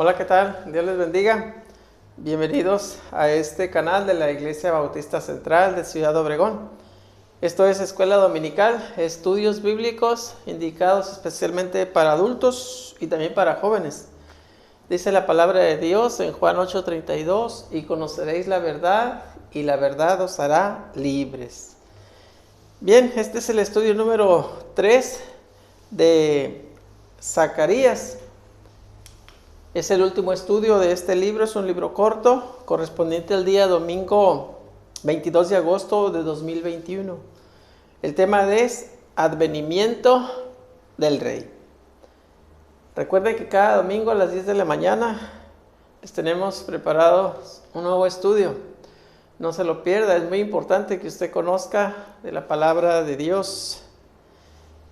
Hola, ¿qué tal? Dios les bendiga. Bienvenidos a este canal de la Iglesia Bautista Central de Ciudad Obregón. Esto es Escuela Dominical, estudios bíblicos indicados especialmente para adultos y también para jóvenes. Dice la palabra de Dios en Juan 8:32, y conoceréis la verdad, y la verdad os hará libres. Bien, este es el estudio número 3 de Zacarías. Es el último estudio de este libro, es un libro corto, correspondiente al día domingo 22 de agosto de 2021. El tema es Advenimiento del Rey. Recuerden que cada domingo a las 10 de la mañana les tenemos preparado un nuevo estudio. No se lo pierda, es muy importante que usted conozca de la palabra de Dios.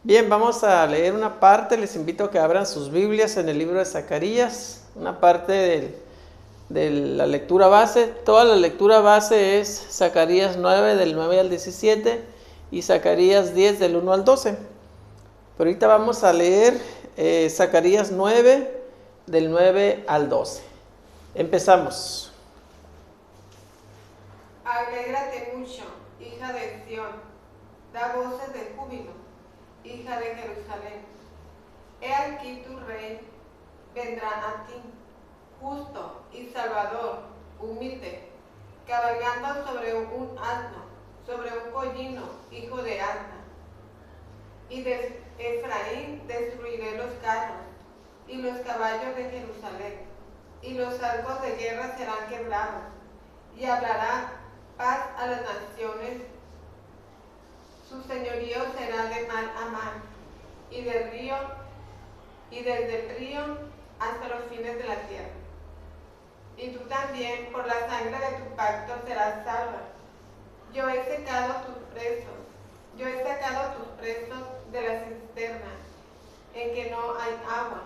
Bien, vamos a leer una parte. Les invito a que abran sus Biblias en el libro de Zacarías, una parte de la lectura base. Toda la lectura base es Zacarías 9 del 9 al 17 y Zacarías 10 del 1 al 12. Pero ahorita vamos a leer Zacarías 9 del 9 al 12. Empezamos. Alégrate mucho, hija de Sión, da voces de júbilo, hija de Jerusalén. He aquí tu rey vendrá a ti, justo y salvador, humilde, cabalgando sobre un asno, sobre un pollino, hijo de asna. Y de Efraín destruiré los carros y los caballos de Jerusalén, y los arcos de guerra serán quebrados, y hablará paz a las naciones. Su señorío será de mar a mar, y desde el río hasta los fines de la tierra. Y tú también, por la sangre de tu pacto, serás salva. Yo he sacado tus presos de la cisterna, en que no hay agua.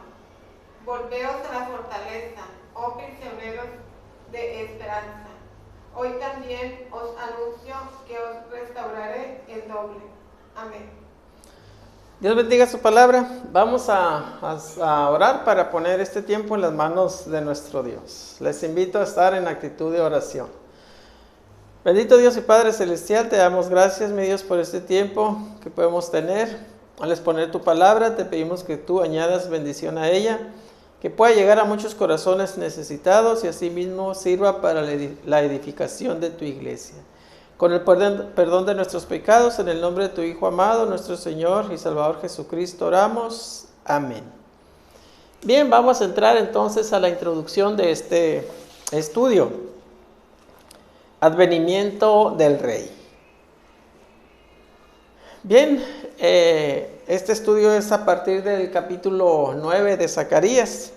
Volveos a la fortaleza, oh prisioneros de esperanza. Hoy también os anuncio que os restauraré el doble. Amén. Dios bendiga su palabra. Vamos a orar para poner este tiempo en las manos de nuestro Dios. Les invito a estar en actitud de oración. Bendito Dios y Padre Celestial, te damos gracias, mi Dios, por este tiempo que podemos tener. Al exponer tu palabra, te pedimos que tú añadas bendición a ella, que pueda llegar a muchos corazones necesitados y asimismo sirva para la edificación de tu iglesia. Con el perdón de nuestros pecados, en el nombre de tu Hijo amado, nuestro Señor y Salvador Jesucristo, oramos. Amén. Bien, vamos a entrar entonces a la introducción de este estudio. Advenimiento del Rey. Bien, este estudio es a partir del capítulo 9 de Zacarías.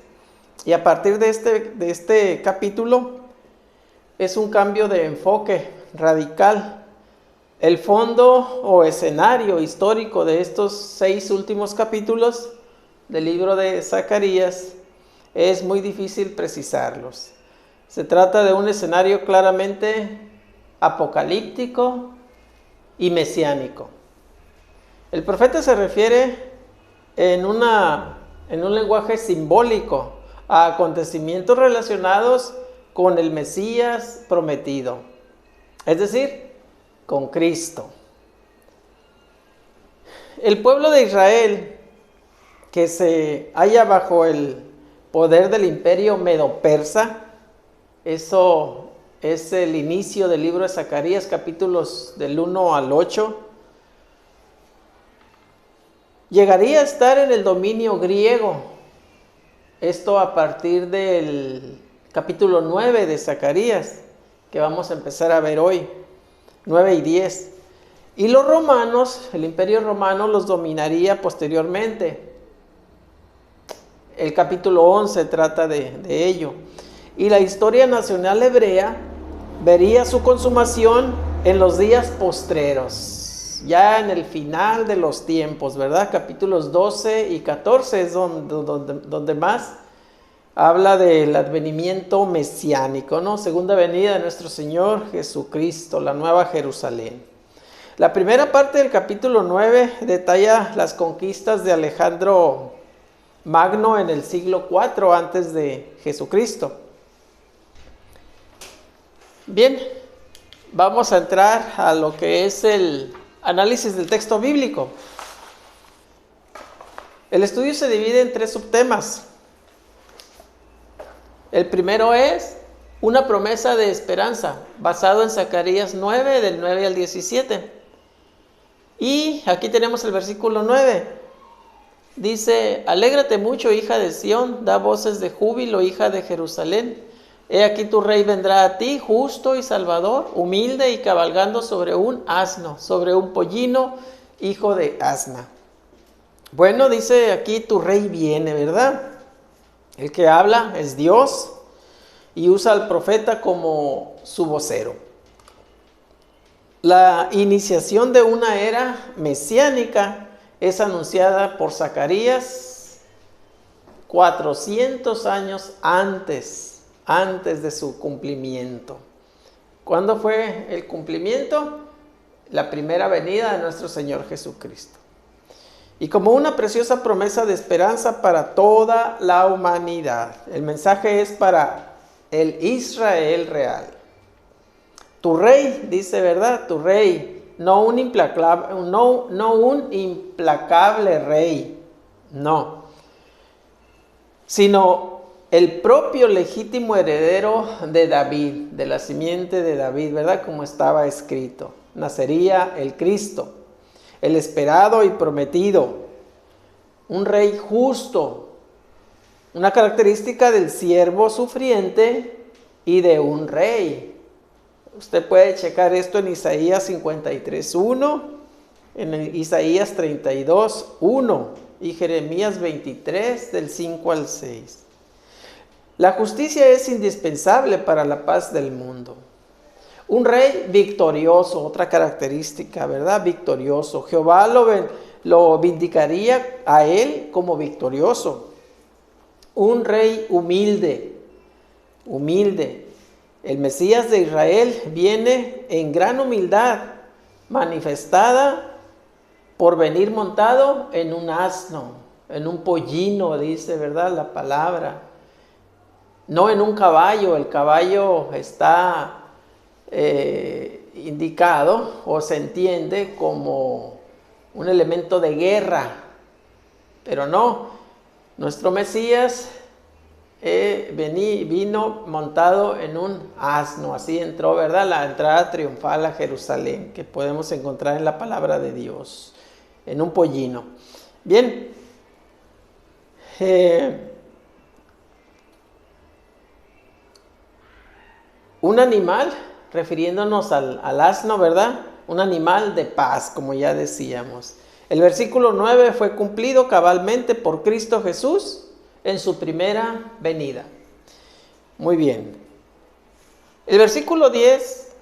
Y a partir de este capítulo es un cambio de enfoque radical. El fondo o escenario histórico de estos 6 últimos capítulos del libro de Zacarías es muy difícil precisarlos. Se trata de un escenario claramente apocalíptico y mesiánico. El profeta se refiere en un lenguaje simbólico a acontecimientos relacionados con el Mesías prometido, es decir, con Cristo. El pueblo de Israel, que se halla bajo el poder del imperio medo-persa, eso es el inicio del libro de Zacarías, capítulos del 1 al 8, llegaría a estar en el dominio griego. Esto a partir del capítulo 9 de Zacarías, que vamos a empezar a ver hoy, 9 y 10. Y los romanos, el imperio romano los dominaría posteriormente. El capítulo 11 trata de ello. Y la historia nacional hebrea vería su consumación en los días postreros, ya en el final de los tiempos, ¿verdad? Capítulos 12 y 14 es donde más habla del advenimiento mesiánico, ¿no? Segunda venida de nuestro Señor Jesucristo, la nueva Jerusalén. La primera parte del capítulo 9 detalla las conquistas de Alejandro Magno en el siglo IV antes de Jesucristo. Bien, vamos a entrar a lo que es el análisis del texto bíblico. El estudio se divide en 3 subtemas. El primero es una promesa de esperanza, basado en Zacarías 9, del 9 al 17. Y aquí tenemos el versículo 9. Dice: alégrate mucho, hija de Sión, da voces de júbilo, hija de Jerusalén. He aquí tu rey vendrá a ti, justo y salvador, humilde y cabalgando sobre un asno, sobre un pollino, hijo de asna. Bueno, dice aquí tu rey viene, ¿verdad? El que habla es Dios y usa al profeta como su vocero. La iniciación de una era mesiánica es anunciada por Zacarías 400 años antes de su cumplimiento. ¿Cuándo fue el cumplimiento? La primera venida de nuestro Señor Jesucristo. Y como una preciosa promesa de esperanza para toda la humanidad. El mensaje es para el Israel real. Tu rey, dice, ¿verdad? Tu rey, no un implacable rey, no, sino el propio legítimo heredero de David, de la simiente de David, ¿verdad? Como estaba escrito, nacería el Cristo, el esperado y prometido, un rey justo, una característica del siervo sufriente y de un rey. Usted puede checar esto en Isaías 53:1, en Isaías 32:1 y Jeremías 23 del 5 al 6. La justicia es indispensable para la paz del mundo. Un rey victorioso, otra característica, ¿verdad? Victorioso. Jehová lo vindicaría a él como victorioso. Un rey humilde. El Mesías de Israel viene en gran humildad, manifestada por venir montado en un asno, en un pollino, dice, ¿verdad? La palabra. No en un caballo. El caballo está indicado o se entiende como un elemento de guerra, pero no, nuestro Mesías vino montado en un asno, así entró, ¿verdad? La entrada triunfal a Jerusalén, que podemos encontrar en la palabra de Dios, en un pollino. Bien, un animal, refiriéndonos al asno, ¿verdad? Un animal de paz, como ya decíamos. El versículo 9 fue cumplido cabalmente por Cristo Jesús en su primera venida. Muy bien. El versículo 10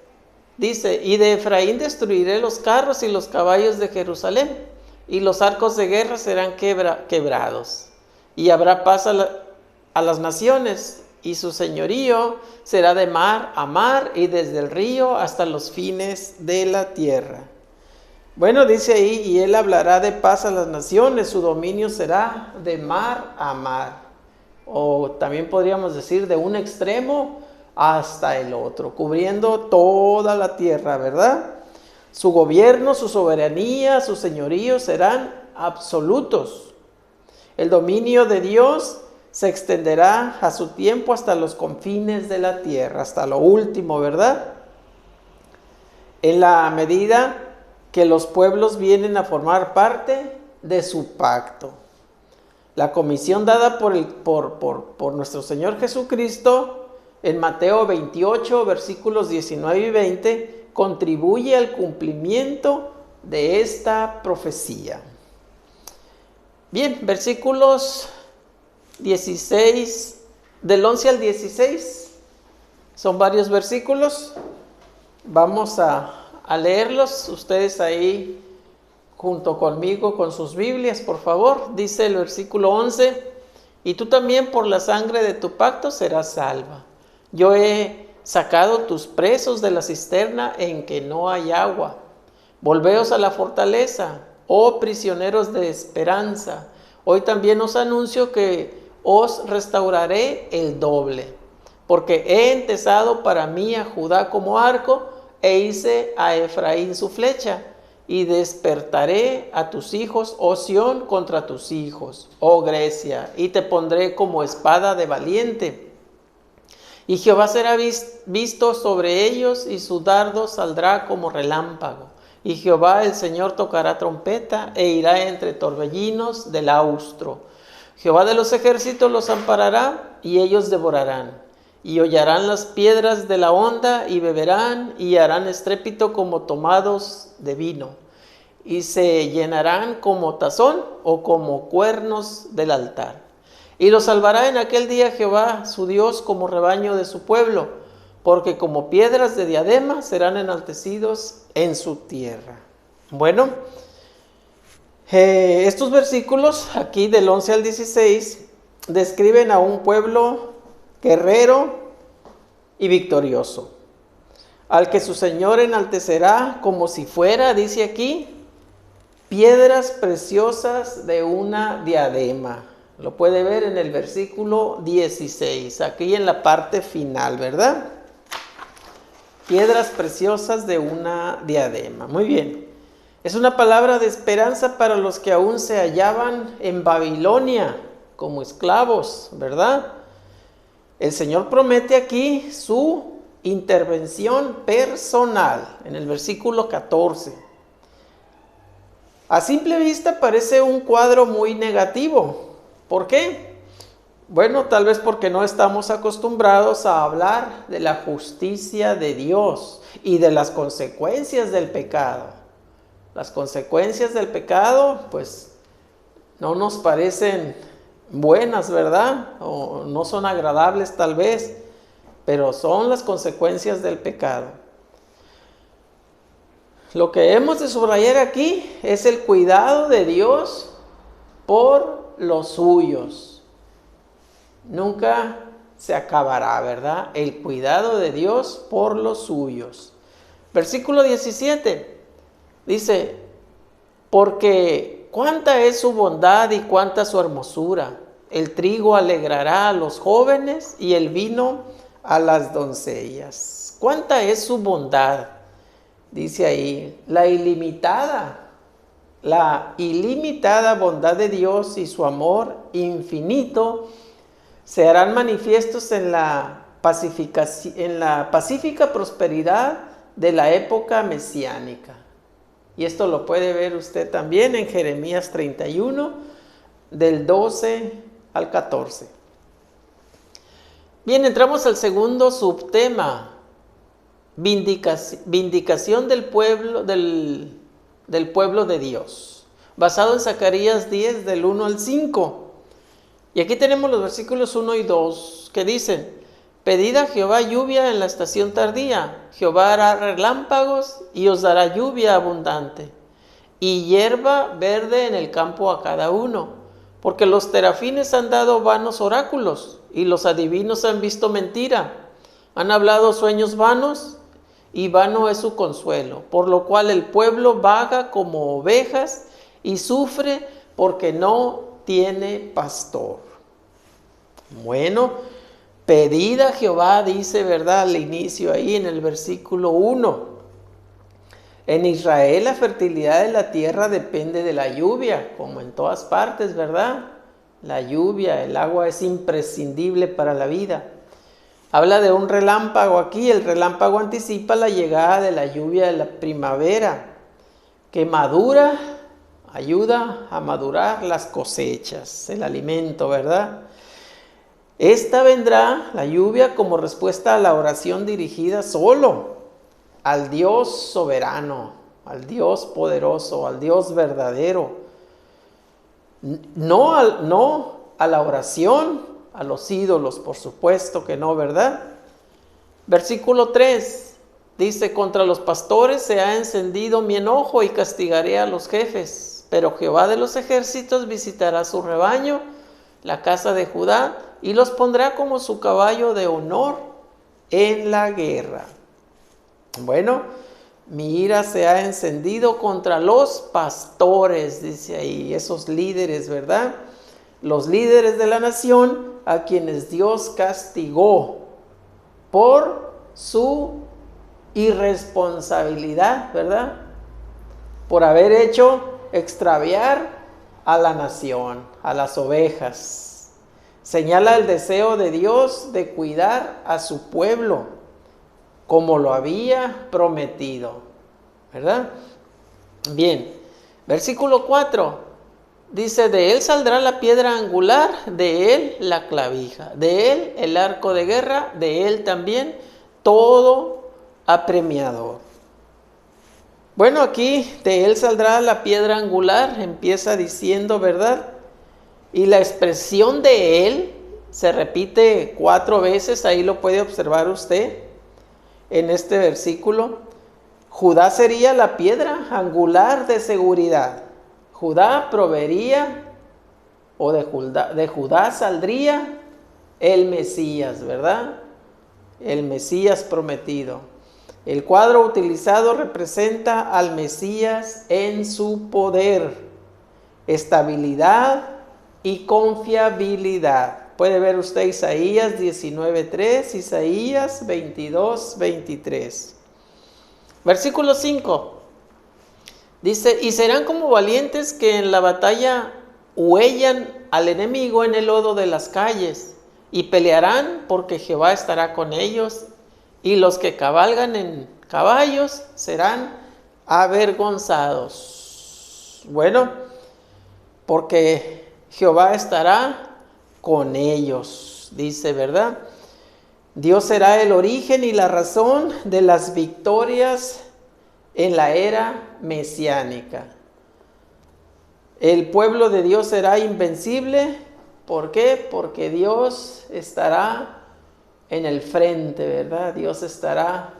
dice: y de Efraín destruiré los carros y los caballos de Jerusalén, y los arcos de guerra serán quebrados, y habrá paz a las naciones, y su señorío será de mar a mar y desde el río hasta los fines de la tierra. Bueno, dice ahí: y él hablará de paz a las naciones, su dominio será de mar a mar. O también podríamos decir de un extremo hasta el otro, cubriendo toda la tierra, ¿verdad? Su gobierno, su soberanía, su señorío serán absolutos. El dominio de Dios se extenderá a su tiempo hasta los confines de la tierra, hasta lo último, ¿verdad? En la medida que los pueblos vienen a formar parte de su pacto. La comisión dada por nuestro Señor Jesucristo en Mateo 28, versículos 19 y 20, contribuye al cumplimiento de esta profecía. Bien, versículos 16, del 11 al 16, son varios versículos. Vamos a leerlos, ustedes ahí junto conmigo con sus Biblias, por favor. Dice el versículo 11: y tú también por la sangre de tu pacto serás salva. Yo he sacado tus presos de la cisterna en que no hay agua. Volveos a la fortaleza, oh prisioneros de esperanza. Hoy también os anuncio que os restauraré el doble, porque he entesado para mí a Judá como arco, e hice a Efraín su flecha, y despertaré a tus hijos, oh Sión, contra tus hijos, oh Grecia, y te pondré como espada de valiente. Y Jehová será visto sobre ellos, y su dardo saldrá como relámpago. Y Jehová el Señor tocará trompeta, e irá entre torbellinos del austro. Jehová de los ejércitos los amparará, y ellos devorarán. Y hollarán las piedras de la honda, y beberán, y harán estrépito como tomados de vino. Y se llenarán como tazón, o como cuernos del altar. Y los salvará en aquel día Jehová su Dios como rebaño de su pueblo, porque como piedras de diadema serán enaltecidos en su tierra. Bueno, estos versículos aquí del 11 al 16 describen a un pueblo guerrero y victorioso, al que su Señor enaltecerá como si fuera, dice aquí, piedras preciosas de una diadema. Lo puede ver en el versículo 16, aquí en la parte final, ¿verdad? Piedras preciosas de una diadema. Muy bien. Es una palabra de esperanza para los que aún se hallaban en Babilonia como esclavos, ¿verdad? El Señor promete aquí su intervención personal en el versículo 14. A simple vista parece un cuadro muy negativo. ¿Por qué? Bueno, tal vez porque no estamos acostumbrados a hablar de la justicia de Dios y de las consecuencias del pecado. Las consecuencias del pecado, pues, no nos parecen buenas, ¿verdad? O no son agradables tal vez, pero son las consecuencias del pecado. Lo que hemos de subrayar aquí es el cuidado de Dios por los suyos. Nunca se acabará, ¿verdad? El cuidado de Dios por los suyos. Versículo 17 dice, porque cuánta es su bondad y cuánta su hermosura. El trigo alegrará a los jóvenes y el vino a las doncellas. Cuánta es su bondad, dice ahí, la ilimitada bondad de Dios y su amor infinito se harán manifiestos en la pacífica prosperidad de la época mesiánica. Y esto lo puede ver usted también en Jeremías 31, del 12 al 14. Bien, entramos al segundo subtema, vindicación del pueblo de Dios, basado en Zacarías 10, del 1 al 5. Y aquí tenemos los versículos 1 y 2 que dicen, pedid a Jehová lluvia en la estación tardía, Jehová hará relámpagos y os dará lluvia abundante, y hierba verde en el campo a cada uno, porque los terafines han dado vanos oráculos, y los adivinos han visto mentira, han hablado sueños vanos, y vano es su consuelo, por lo cual el pueblo vaga como ovejas, y sufre porque no tiene pastor. Bueno, pedid a Jehová, dice, ¿verdad? Al inicio ahí en el versículo 1. En Israel la fertilidad de la tierra depende de la lluvia, como en todas partes, ¿verdad? La lluvia, el agua es imprescindible para la vida. Habla de un relámpago aquí, el relámpago anticipa la llegada de la lluvia de la primavera, que ayuda a madurar las cosechas, el alimento, ¿verdad? Esta vendrá, la lluvia, como respuesta a la oración dirigida solo al Dios soberano, al Dios poderoso, al Dios verdadero. No a la oración, a los ídolos, por supuesto que no, ¿verdad? Versículo 3 dice, contra los pastores se ha encendido mi enojo y castigaré a los jefes, pero Jehová de los ejércitos visitará su rebaño, la casa de Judá, y los pondrá como su caballo de honor en la guerra. Bueno, mi ira se ha encendido contra los pastores, dice ahí, esos líderes, ¿verdad? los líderes de la nación a quienes Dios castigó por su irresponsabilidad, ¿verdad? Por haber hecho extraviar a la nación, a las ovejas. Señala el deseo de Dios de cuidar a su pueblo como lo había prometido, ¿verdad? Bien, versículo 4 dice: de él saldrá la piedra angular, de él la clavija, de él el arco de guerra, de él también todo apremiador. Bueno, aquí de él saldrá la piedra angular, empieza diciendo, ¿verdad? Y la expresión de él se repite 4 veces, ahí lo puede observar usted en este versículo. Judá sería la piedra angular de seguridad. Judá proveería, o de Judá saldría el Mesías, ¿verdad? El Mesías prometido. El cuadro utilizado representa al Mesías en su poder, estabilidad y confiabilidad. Puede ver usted Isaías 19:3, Isaías 22:23. Versículo 5. Dice: y serán como valientes que en la batalla huellan al enemigo en el lodo de las calles, y pelearán porque Jehová estará con ellos, y los que cabalgan en caballos serán avergonzados. Bueno, porque Jehová estará con ellos, dice, ¿verdad? Dios será el origen y la razón de las victorias en la era mesiánica. El pueblo de Dios será invencible. ¿Por qué? Porque Dios estará en el frente, ¿verdad? Dios estará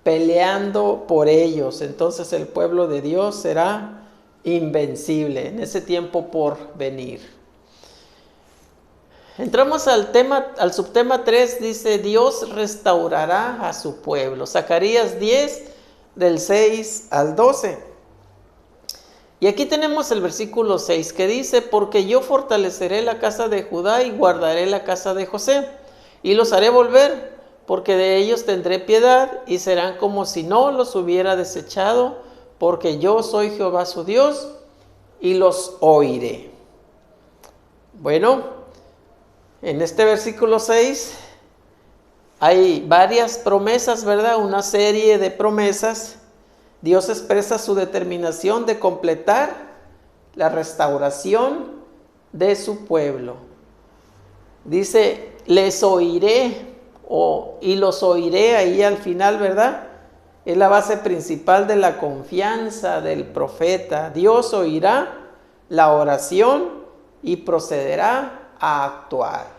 peleando por ellos. Entonces el pueblo de Dios será invencible en ese tiempo por venir. Entramos al subtema 3, dice: Dios restaurará a su pueblo. Zacarías 10, del 6 al 12. Y aquí tenemos el versículo 6 que dice: porque yo fortaleceré la casa de Judá y guardaré la casa de José, y los haré volver, porque de ellos tendré piedad, y serán como si no los hubiera desechado, porque yo soy Jehová su Dios, y los oiré. Bueno, en este versículo 6 hay varias promesas, ¿verdad? Una serie de promesas. Dios expresa su determinación de completar la restauración de su pueblo. Dice: les oiré, y los oiré ahí al final, ¿verdad? Es la base principal de la confianza del profeta. Dios oirá la oración y procederá a actuar.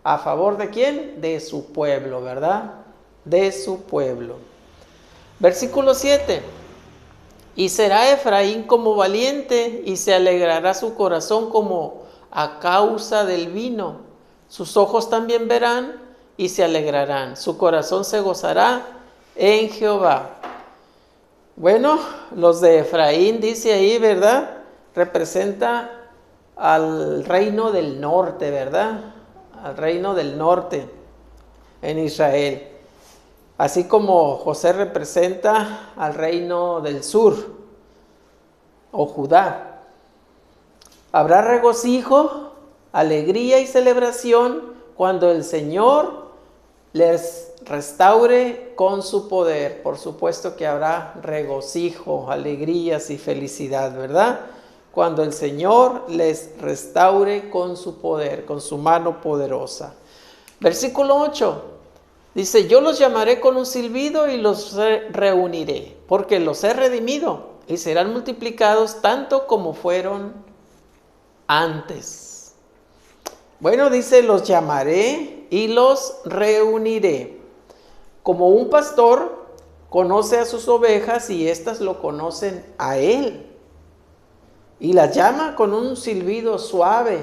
¿A favor de quién? De su pueblo, ¿verdad? De su pueblo. Versículo 7. Y será Efraín como valiente, y se alegrará su corazón como a causa del vino. Sus ojos también verán y se alegrarán. Su corazón se gozará en Jehová. Bueno, los de Efraín, dice ahí, ¿verdad? Representa al reino del norte, ¿verdad? Al reino del norte en Israel. Así como José representa al reino del sur, o Judá. Habrá regocijo, alegría y celebración cuando el Señor les restaure con su poder. Por supuesto que habrá regocijo, alegrías y felicidad, ¿verdad? Cuando el Señor les restaure con su poder, con su mano poderosa. Versículo 8. Dice: yo los llamaré con un silbido y los reuniré, porque los he redimido, y serán multiplicados tanto como fueron antes. Bueno, dice: los llamaré y los reuniré. Como un pastor conoce a sus ovejas y éstas lo conocen a él, y las llama con un silbido suave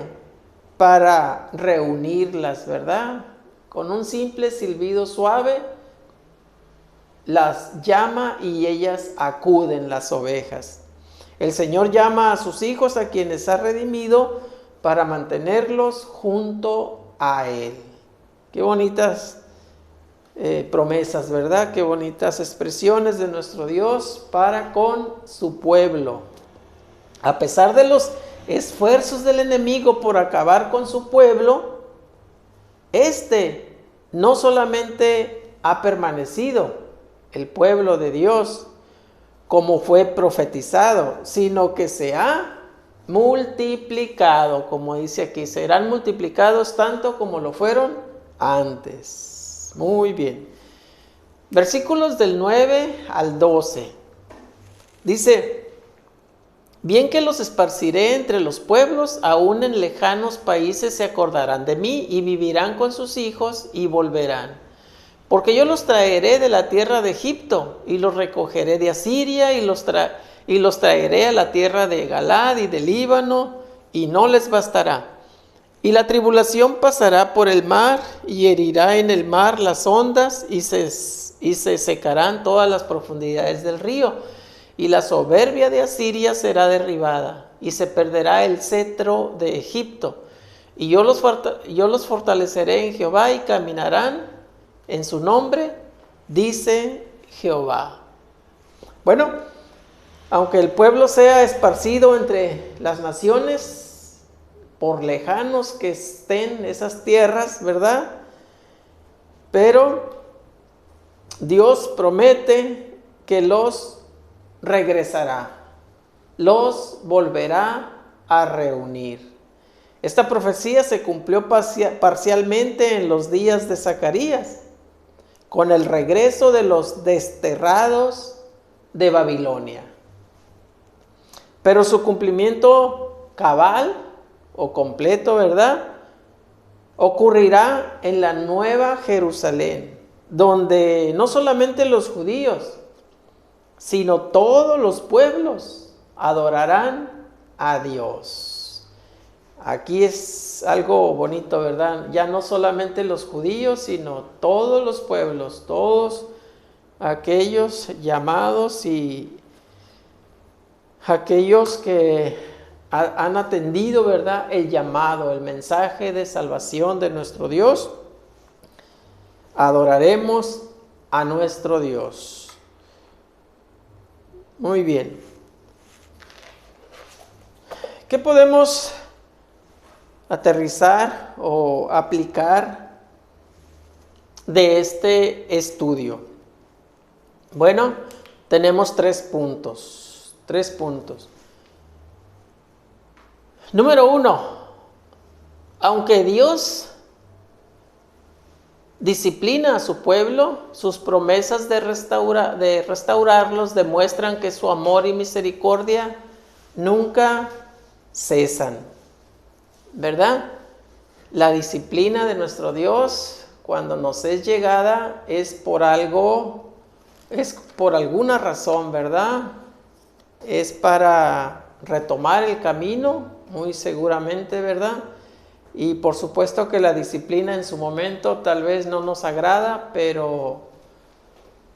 para reunirlas, ¿verdad? Con un simple silbido suave las llama y ellas acuden, las ovejas. El Señor llama a sus hijos, a quienes ha redimido, para mantenerlos junto a Él. Qué bonitas promesas, ¿verdad? Qué bonitas expresiones de nuestro Dios para con su pueblo. A pesar de los esfuerzos del enemigo por acabar con su pueblo, no solamente ha permanecido el pueblo de Dios como fue profetizado, sino que se ha multiplicado, como dice aquí, serán multiplicados tanto como lo fueron antes. Muy bien. Versículos del 9 al 12. Dice: bien que los esparciré entre los pueblos, aún en lejanos países se acordarán de mí y vivirán con sus hijos y volverán. Porque yo los traeré de la tierra de Egipto y los recogeré de Asiria y los traeré a la tierra de Galad y del Líbano, y no les bastará. Y la tribulación pasará por el mar y herirá en el mar las ondas y se secarán todas las profundidades del río. Y la soberbia de Asiria será derribada y se perderá el cetro de Egipto. Y yo los fortaleceré en Jehová y caminarán en su nombre, dice Jehová. Bueno, aunque el pueblo sea esparcido entre las naciones, por lejanos que estén esas tierras, ¿verdad? Pero Dios promete que los regresará, los volverá a reunir. Esta profecía se cumplió parcialmente en los días de Zacarías, con el regreso de los desterrados de Babilonia. Pero su cumplimiento cabal o completo, ¿verdad?, ocurrirá en la nueva Jerusalén, donde no solamente los judíos, sino todos los pueblos adorarán a Dios. Aquí es algo bonito, ¿verdad? Ya no solamente los judíos, sino todos los pueblos, todos aquellos llamados y aquellos que han atendido, ¿verdad?, el llamado, el mensaje de salvación de nuestro Dios. Adoraremos a nuestro Dios. Muy bien. ¿Qué podemos aterrizar o aplicar de este estudio? Bueno, tenemos 3 puntos. 3 puntos. Número 1, aunque Dios disciplina a su pueblo, sus promesas de restaurarlos demuestran que su amor y misericordia nunca cesan, ¿verdad? La disciplina de nuestro Dios, cuando nos es llegada, es por algo, es por alguna razón, ¿verdad? Es para retomar el camino, muy seguramente, ¿verdad? Y por supuesto que la disciplina en su momento tal vez no nos agrada, pero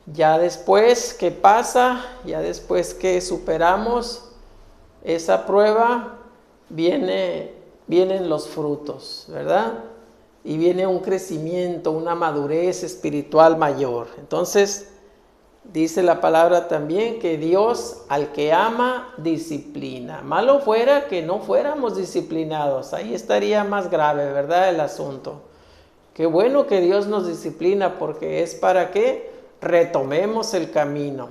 ya después que pasa, ya después que superamos esa prueba, vienen los frutos, ¿verdad? Y viene un crecimiento, una madurez espiritual mayor. Entonces, dice la palabra también que Dios al que ama disciplina. Malo fuera que no fuéramos disciplinados, ahí estaría más grave, ¿verdad?, el asunto. Qué bueno que Dios nos disciplina, porque es para que retomemos el camino.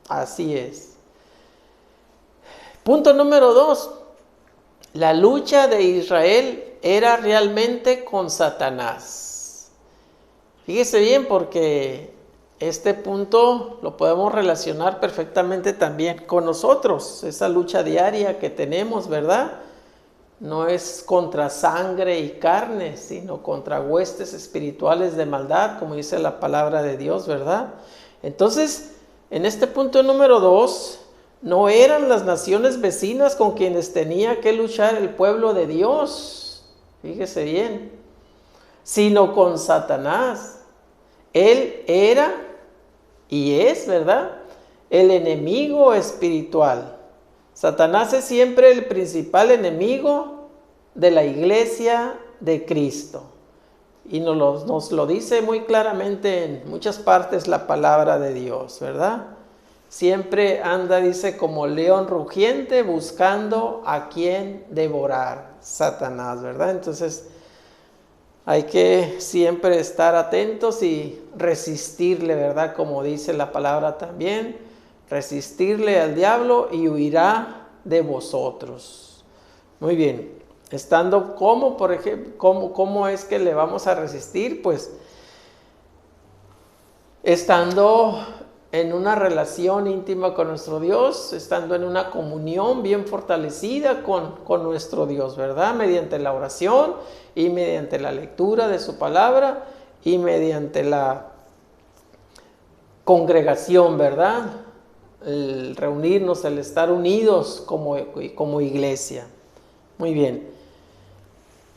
Así es. Punto número 2. La lucha de Israel era realmente con Satanás. Fíjese bien, porque este punto lo podemos relacionar perfectamente también con nosotros. Esa lucha diaria que tenemos, ¿verdad? No es contra sangre y carne, sino contra huestes espirituales de maldad, como dice la palabra de Dios, ¿verdad? Entonces, en este punto número 2, no eran las naciones vecinas con quienes tenía que luchar el pueblo de Dios, fíjese bien, sino con Satanás. Él era y es, ¿verdad?, el enemigo espiritual. Satanás es siempre el principal enemigo de la iglesia de Cristo. Y nos lo dice muy claramente en muchas partes la palabra de Dios, ¿verdad? Siempre anda, dice, como león rugiente buscando a quien devorar, Satanás, ¿verdad? Entonces hay que siempre estar atentos y resistirle, ¿verdad? Como dice la palabra también, resistirle al diablo y huirá de vosotros. Muy bien, estando como, por ejemplo, ¿cómo es que le vamos a resistir? Pues estando en una relación íntima con nuestro Dios, estando en una comunión bien fortalecida con nuestro Dios, ¿verdad? Mediante la oración y mediante la lectura de su palabra y mediante la congregación, ¿verdad? El reunirnos, el estar unidos como iglesia. Muy bien.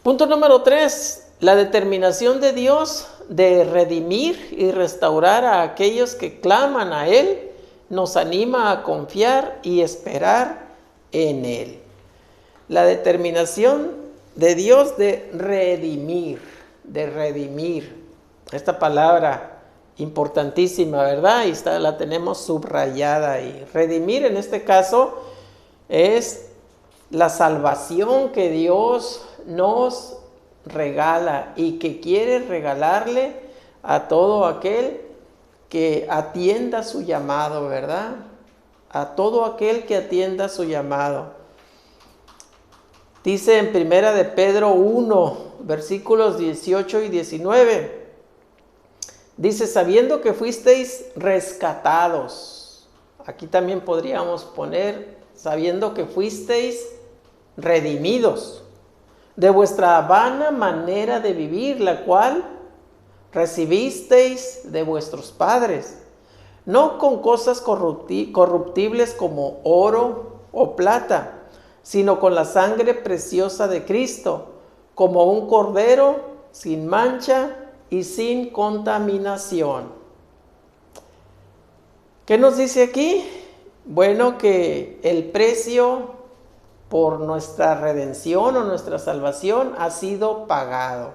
Punto número 3. La determinación de Dios de redimir y restaurar a aquellos que claman a Él nos anima a confiar y esperar en Él. La determinación de Dios de redimir. Esta palabra importantísima, ¿verdad? Y la tenemos subrayada ahí. Redimir en este caso es la salvación que Dios nos regala y que quiere regalarle a todo aquel que atienda su llamado, ¿verdad? A todo aquel que atienda su llamado. Dice en Primera de Pedro 1, versículos 18 y 19. Dice, sabiendo que fuisteis rescatados. Aquí también podríamos poner, sabiendo que fuisteis redimidos de vuestra vana manera de vivir, la cual recibisteis de vuestros padres, no con cosas corruptibles como oro o plata, sino con la sangre preciosa de Cristo, como un cordero sin mancha y sin contaminación. ¿Qué nos dice aquí? Bueno, que el precio por nuestra redención o nuestra salvación ha sido pagado.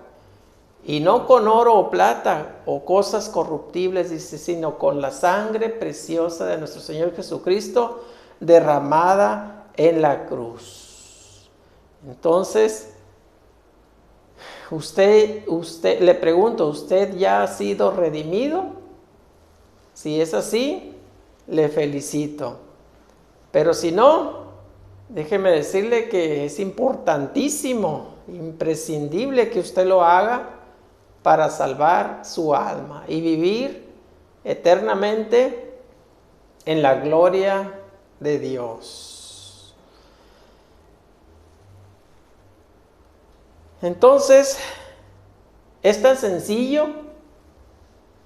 Y no con oro o plata o cosas corruptibles, dice, sino con la sangre preciosa de nuestro Señor Jesucristo derramada en la cruz. Entonces, le pregunto, ¿usted ya ha sido redimido? Si es así, le felicito. Pero si no, déjeme decirle que es importantísimo, imprescindible que usted lo haga para salvar su alma y vivir eternamente en la gloria de Dios. Entonces, es tan sencillo,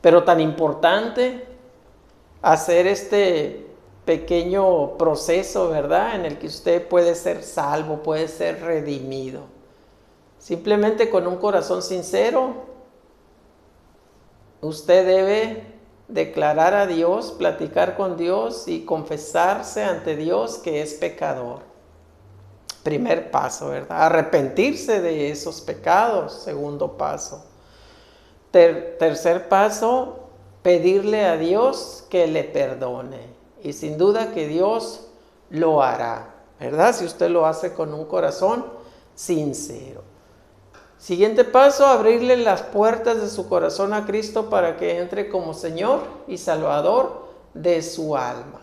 pero tan importante hacer este pequeño proceso, ¿verdad? En el que usted puede ser salvo, puede ser redimido. Simplemente con un corazón sincero, usted debe declarar a Dios, platicar con Dios y confesarse ante Dios que es pecador. Primer paso, ¿verdad? Arrepentirse de esos pecados. Segundo paso. Tercer paso, pedirle a Dios que le perdone. Y sin duda que Dios lo hará, ¿verdad? Si usted lo hace con un corazón sincero. Siguiente paso, abrirle las puertas de su corazón a Cristo para que entre como Señor y Salvador de su alma.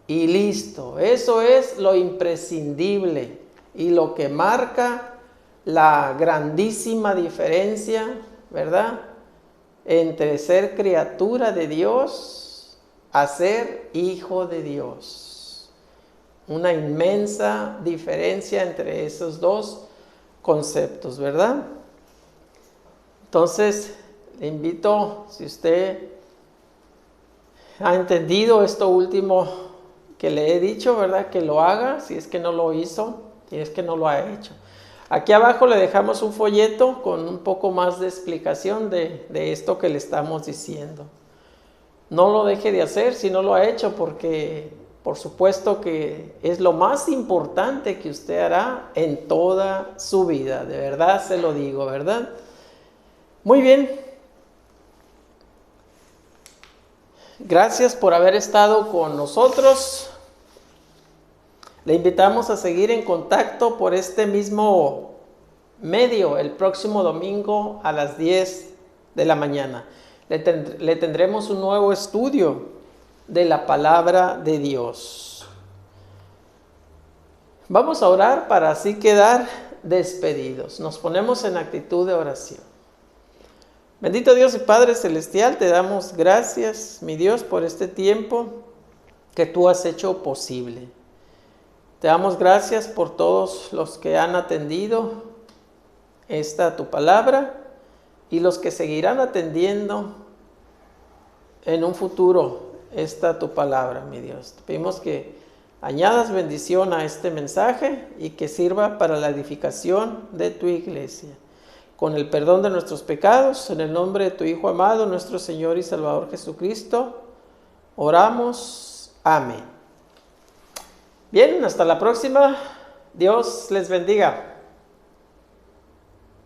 Y listo, eso es lo imprescindible y lo que marca la grandísima diferencia, ¿verdad? Entre ser criatura de Dios a ser hijo de Dios. Una inmensa diferencia entre esos dos conceptos, ¿verdad? Entonces, le invito, si usted ha entendido esto último que le he dicho, ¿verdad? Que lo haga, si es que no lo hizo, si es que no lo ha hecho. Aquí abajo le dejamos un folleto con un poco más de explicación de esto que le estamos diciendo. No lo deje de hacer si no lo ha hecho, porque Por supuesto que es lo más importante que usted hará en toda su vida. De verdad se lo digo, ¿verdad? Muy bien. Gracias por haber estado con nosotros. Le invitamos a seguir en contacto por este mismo medio el próximo domingo a las 10 de la mañana. Le tendremos un nuevo estudio de la palabra de Dios. Vamos a orar para así quedar despedidos. Nos ponemos en actitud de oración. Bendito Dios y Padre Celestial, te damos gracias, mi Dios, por este tiempo que tú has hecho posible. Te damos gracias por todos los que han atendido esta tu palabra y los que seguirán atendiendo en un futuro esta tu palabra, mi Dios. Te pedimos que añadas bendición a este mensaje y que sirva para la edificación de tu iglesia. Con el perdón de nuestros pecados, en el nombre de tu Hijo amado, nuestro Señor y Salvador Jesucristo, oramos. Amén. Bien, hasta la próxima. Dios les bendiga.